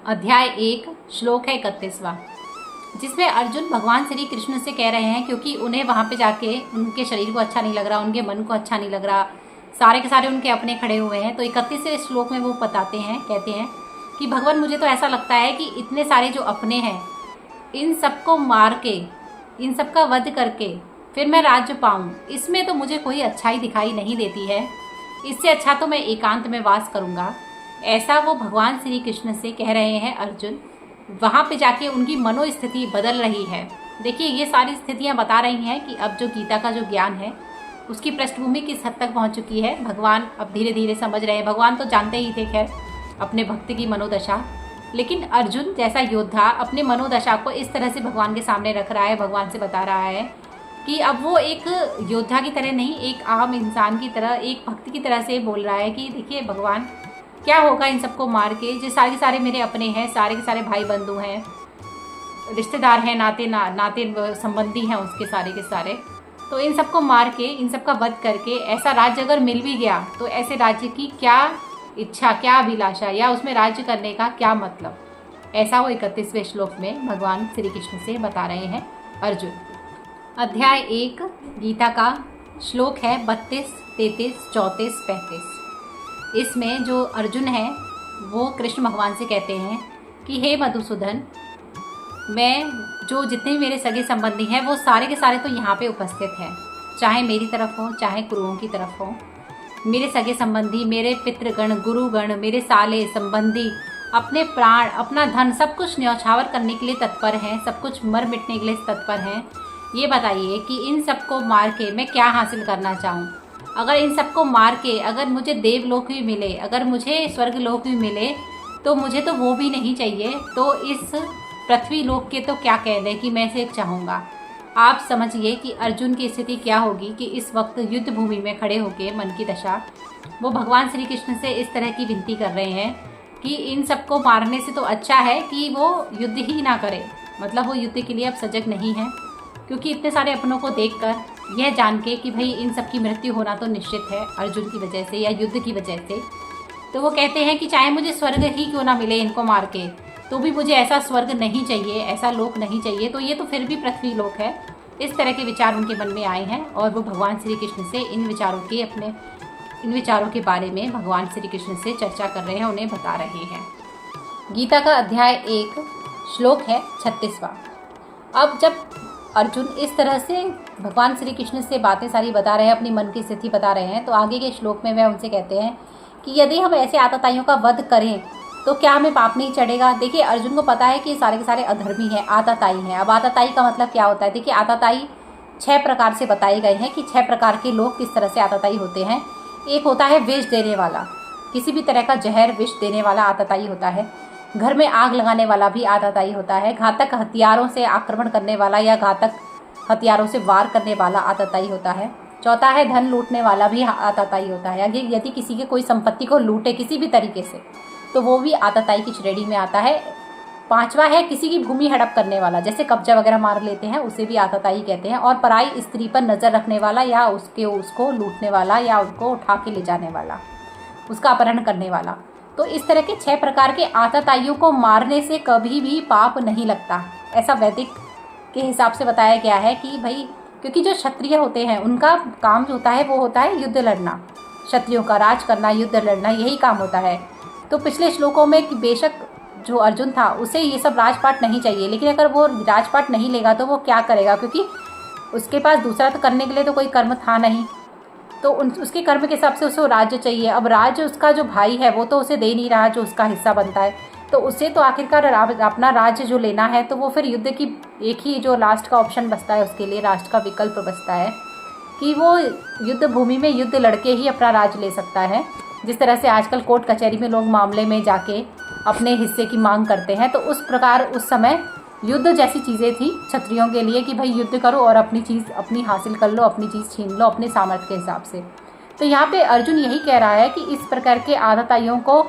अध्याय 1 श्लोक है 31वां, जिसमें अर्जुन भगवान श्री कृष्ण से कह रहे हैं, क्योंकि उन्हें वहां पे जाके उनके शरीर को अच्छा नहीं लग रहा, उनके मन को अच्छा नहीं लग रहा, सारे के सारे उनके अपने खड़े हुए हैं। तो 31वें श्लोक में वो बताते हैं, कहते हैं कि भगवान मुझे तो ऐसा लगता है कि इतने सारे जो अपने हैं इन सबको मार के, इन सबका वध करके फिर मैं राज्य पाऊं, इसमें तो मुझे कोई अच्छाई दिखाई नहीं देती है। इससे अच्छा तो मैं एकांत में वास करूंगा। ऐसा वो भगवान श्री कृष्ण से कह रहे हैं अर्जुन। वहां पे जाके उनकी मनोस्थिति बदल रही है। देखिए, ये सारी स्थितियां बता रही हैं कि अब जो गीता का जो ज्ञान है उसकी पृष्ठभूमि किस हद तक पहुंच चुकी है। भगवान अब धीरे धीरे समझ रहे हैं। भगवान तो जानते ही थे खैर अपने भक्त की मनोदशा, लेकिन अर्जुन जैसा योद्धा अपने मनोदशा को इस तरह से भगवान के सामने रख रहा है, भगवान से बता रहा है कि अब वो एक योद्धा की तरह नहीं, एक आम इंसान की तरह, एक भक्त की तरह से बोल रहा है कि देखिए भगवान, क्या होगा इन सबको मार के, जो सारे सारे मेरे अपने हैं, सारे के सारे भाई बंधु हैं, रिश्तेदार हैं, नाते संबंधी हैं उसके सारे के सारे। तो इन सबको मार के, इन सबका वध करके ऐसा राज्य अगर मिल भी गया तो ऐसे राज्य की क्या इच्छा, क्या अभिलाषा, या उसमें राज्य करने का क्या मतलब। ऐसा वो 31वें श्लोक में भगवान श्री कृष्ण से बता रहे हैं अर्जुन। अध्याय 1 गीता का श्लोक है 32, 33, 34, 35। इसमें जो अर्जुन है वो कृष्ण भगवान से कहते हैं कि हे मधुसूदन, मैं जो जितने भी मेरे सगे संबंधी हैं वो सारे के सारे तो यहाँ पे उपस्थित हैं, चाहे मेरी तरफ हो चाहे कुरुओं की तरफ हो। मेरे सगे संबंधी, मेरे पितृगण, गुरुगण, मेरे साले संबंधी अपने प्राण, अपना धन, सब कुछ न्यौछावर करने के लिए तत्पर हैं, सब कुछ मर मिटने के लिए तत्पर हैं। ये बताइए कि इन सबको मार के मैं क्या हासिल करना चाहूँ। अगर इन सबको मार के अगर मुझे देवलोक भी मिले, अगर मुझे स्वर्गलोक भी मिले, तो मुझे तो वो भी नहीं चाहिए। तो इस पृथ्वी लोक के तो क्या कह दें कि मैं इसे चाहूँगा। आप समझिए कि अर्जुन की स्थिति क्या होगी कि इस वक्त युद्ध भूमि में खड़े होकर मन की दशा वो भगवान श्री कृष्ण से इस तरह की विनती कर रहे हैं कि इन सबको मारने से तो अच्छा है कि वो युद्ध ही ना करे। मतलब वो युद्ध के लिए अब सजग नहीं है, क्योंकि इतने सारे अपनों को देखकर, यह जान के कि भाई इन सब की मृत्यु होना तो निश्चित है अर्जुन की वजह से या युद्ध की वजह से। तो वो कहते हैं कि चाहे मुझे स्वर्ग ही क्यों ना मिले इनको मार के, तो भी मुझे ऐसा स्वर्ग नहीं चाहिए, ऐसा लोक नहीं चाहिए, तो ये तो फिर भी पृथ्वी लोक है। इस तरह के विचार उनके मन में आए हैं और वो भगवान श्री कृष्ण से इन विचारों के बारे में भगवान श्री कृष्ण से चर्चा कर रहे हैं, उन्हें बता रहे हैं। गीता का अध्याय 1 श्लोक है 36वां। अब जब अर्जुन इस तरह से भगवान श्री कृष्ण से बातें सारी बता रहे हैं, अपनी मन की स्थिति बता रहे हैं, तो आगे के श्लोक में वह उनसे कहते हैं कि यदि हम ऐसे आतताइयों का वध करें तो क्या हमें पाप नहीं चढ़ेगा। देखिए, अर्जुन को पता है कि सारे के सारे अधर्मी हैं, आतताई हैं। अब आतताई का मतलब क्या होता है। देखिए, आतताई 6 प्रकार से बताए गए हैं कि 6 प्रकार के लोग किस तरह से आतताई होते हैं। एक होता है विष देने वाला, किसी भी तरह का जहर विष देने वाला आतताई होता है। घर में आग लगाने वाला भी आतताई होता है। घातक हथियारों से आक्रमण करने वाला या घातक हथियारों से वार करने वाला आतताई होता है। चौथा है धन लूटने वाला भी आतताई होता है। यदि किसी के कोई संपत्ति को लूटे किसी भी तरीके से, तो वो भी आतताई की श्रेणी में आता है। 5वां है किसी की भूमि हड़प करने वाला, जैसे कब्जा वगैरह मार लेते हैं, उसे भी आतताई कहते हैं। और पराई स्त्री पर नजर रखने वाला या उसको लूटने वाला या उसको उठा के ले जाने वाला, उसका अपहरण करने वाला। तो इस तरह के 6 प्रकार के आतताइयों को मारने से कभी भी पाप नहीं लगता, ऐसा वैदिक के हिसाब से बताया गया है कि भाई, क्योंकि जो क्षत्रिय होते हैं उनका काम जो होता है वो होता है युद्ध लड़ना, क्षत्रियों का राज करना, युद्ध लड़ना, यही काम होता है। तो पिछले श्लोकों में कि बेशक जो अर्जुन था उसे ये सब राजपाट नहीं चाहिए, लेकिन अगर वो राजपाट नहीं लेगा तो वो क्या करेगा, क्योंकि उसके पास दूसरा तो करने के लिए तो कोई कर्म था नहीं। तो उसके कर्म के हिसाब से उसे राज्य चाहिए। अब राज्य उसका जो भाई है वो तो उसे दे नहीं रहा जो उसका हिस्सा बनता है, तो उसे तो आखिरकार अपना राज्य जो लेना है, तो वो फिर युद्ध की एक ही जो लास्ट का ऑप्शन बचता है, उसके लिए लास्ट का विकल्प बचता है कि वो युद्ध भूमि में युद्ध लड़के ही अपना राज्य ले सकता है। जिस तरह से आजकल कोर्ट कचहरी में लोग मामले में जाके अपने हिस्से की मांग करते हैं, तो उस प्रकार उस समय युद्ध जैसी चीज़ें थी क्षत्रियों के लिए कि भाई युद्ध करो और अपनी चीज़ अपनी हासिल कर लो, अपनी चीज़ छीन लो अपने सामर्थ्य के हिसाब से। तो यहाँ पे अर्जुन यही कह रहा है कि इस प्रकार के आतताइयों को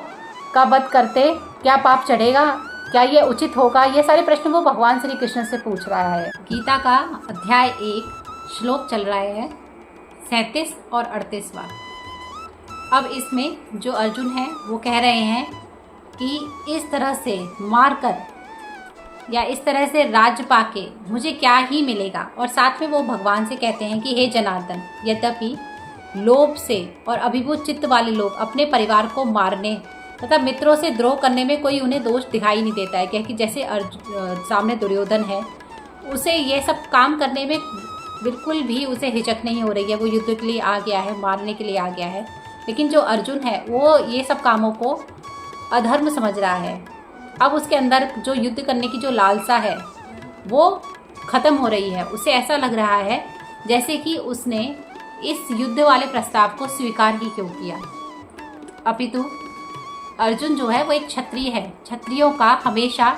का वध करते क्या पाप चढ़ेगा, क्या ये उचित होगा, ये सारे प्रश्न वो भगवान श्री कृष्ण से पूछ रहा है। गीता का अध्याय 1 श्लोक चल रहा है 37 और 38वां। अब इसमें जो अर्जुन है वो कह रहे हैं कि इस तरह से मारकर या इस तरह से राज्य पाके मुझे क्या ही मिलेगा। और साथ में वो भगवान से कहते हैं कि हे जनार्दन, यद्यपि लोभ से और अभिभूत चित्त वाले लोग अपने परिवार को मारने तथा मित्रों से द्रोह करने में कोई उन्हें दोष दिखाई नहीं देता है, क्योंकि जैसे सामने दुर्योधन है, उसे ये सब काम करने में बिल्कुल भी उसे हिचक नहीं हो रही है। वो युद्ध के लिए आ गया है, मारने के लिए आ गया है। लेकिन जो अर्जुन है वो ये सब कामों को अधर्म समझ रहा है। अब उसके अंदर जो युद्ध करने की जो लालसा है वो ख़त्म हो रही है। उसे ऐसा लग रहा है जैसे कि उसने इस युद्ध वाले प्रस्ताव को स्वीकार ही क्यों किया। अपितु अर्जुन जो है वो एक क्षत्रिय है। क्षत्रियों का हमेशा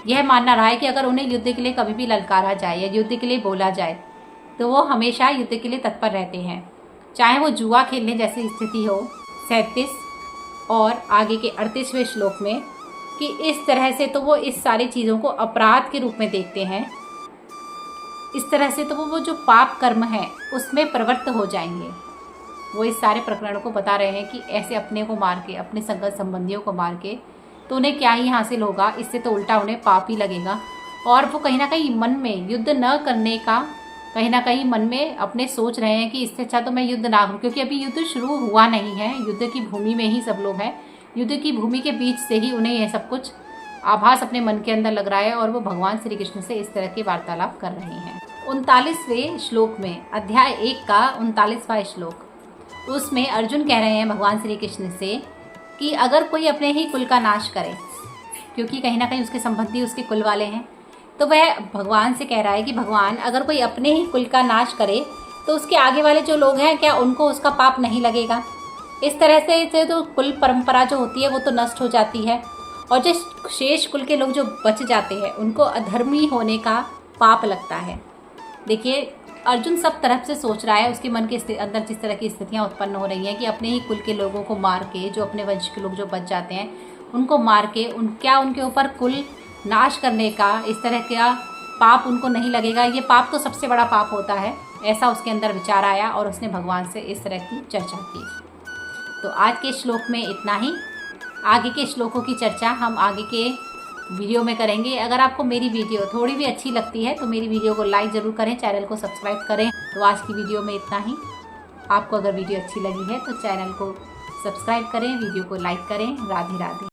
यह मानना रहा है कि अगर उन्हें युद्ध के लिए कभी भी ललकारा जाए या युद्ध के लिए बोला जाए तो वो हमेशा युद्ध के लिए तत्पर रहते हैं, चाहे वो जुआ खेलने जैसी स्थिति हो। 37 और आगे के 38वें श्लोक में कि इस तरह से तो वो इस सारी चीज़ों को अपराध के रूप में देखते हैं। इस तरह से तो वो जो पाप कर्म है उसमें प्रवृत्त हो जाएंगे। वो इस सारे प्रकरण को बता रहे हैं कि ऐसे अपने को मार के, अपने संगत संबंधियों को मार के तो उन्हें क्या ही हासिल होगा, इससे तो उल्टा उन्हें पाप ही लगेगा। और वो कहीं ना कहीं मन में युद्ध न करने का कहीं ना कहीं मन में अपने सोच रहे हैं कि इससे अच्छा तो मैं युद्ध ना करूं, क्योंकि अभी युद्ध शुरू हुआ नहीं है। युद्ध की भूमि में ही सब लोग हैं। युद्ध की भूमि के बीच से ही उन्हें यह सब कुछ आभास अपने मन के अंदर लग रहा है और वो भगवान श्री कृष्ण से इस तरह के वार्तालाप कर रहे हैं। 39वें श्लोक में, अध्याय 1 का 39वां श्लोक, उसमें अर्जुन कह रहे हैं भगवान श्री कृष्ण से कि अगर कोई अपने ही कुल का नाश करे, क्योंकि कहीं ना कहीं उसके संबंधी उसके कुल वाले हैं, तो वह भगवान से कह रहा है कि भगवान अगर कोई अपने ही कुल का नाश करे तो उसके आगे वाले जो लोग हैं क्या उनको उसका पाप नहीं लगेगा। इस तरह से तो कुल परंपरा जो होती है वो तो नष्ट हो जाती है और जो शेष कुल के लोग जो बच जाते हैं उनको अधर्मी होने का पाप लगता है। देखिए अर्जुन सब तरफ से सोच रहा है, उसके मन के अंदर जिस तरह की स्थितियाँ उत्पन्न हो रही हैं कि अपने ही कुल के लोगों को मार के, जो अपने वंश के लोग जो बच जाते हैं उनको मार के क्या उनके ऊपर कुल नाश करने का इस तरह का पाप उनको नहीं लगेगा। ये पाप तो सबसे बड़ा पाप होता है, ऐसा उसके अंदर विचार आया और उसने भगवान से इस तरह की चर्चा की। तो आज के श्लोक में इतना ही। आगे के श्लोकों की चर्चा हम आगे के वीडियो में करेंगे। अगर आपको मेरी वीडियो थोड़ी भी अच्छी लगती है तो मेरी वीडियो को लाइक ज़रूर करें, चैनल को सब्सक्राइब करें। तो आज की वीडियो में इतना ही। आपको अगर वीडियो अच्छी लगी है तो चैनल को सब्सक्राइब करें, वीडियो को लाइक करें। राधे राधे।